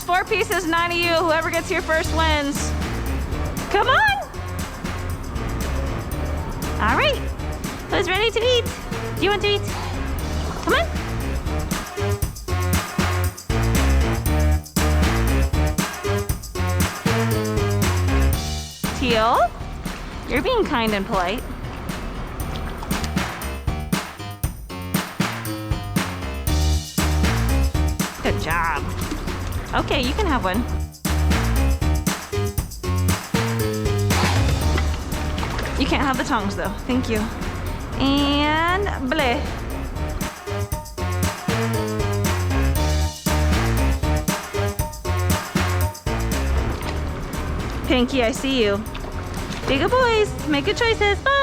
4 pieces, 9 of you. Whoever gets here first wins. Come on. All right. Who's ready to eat? Do you want to eat? Come on. Teal, you're being kind and polite. Good job. Okay, you can have one. You can't have the tongs though. Thank you. And bleh. Pinky, I see you. Be good boys. Make good choices. Bye.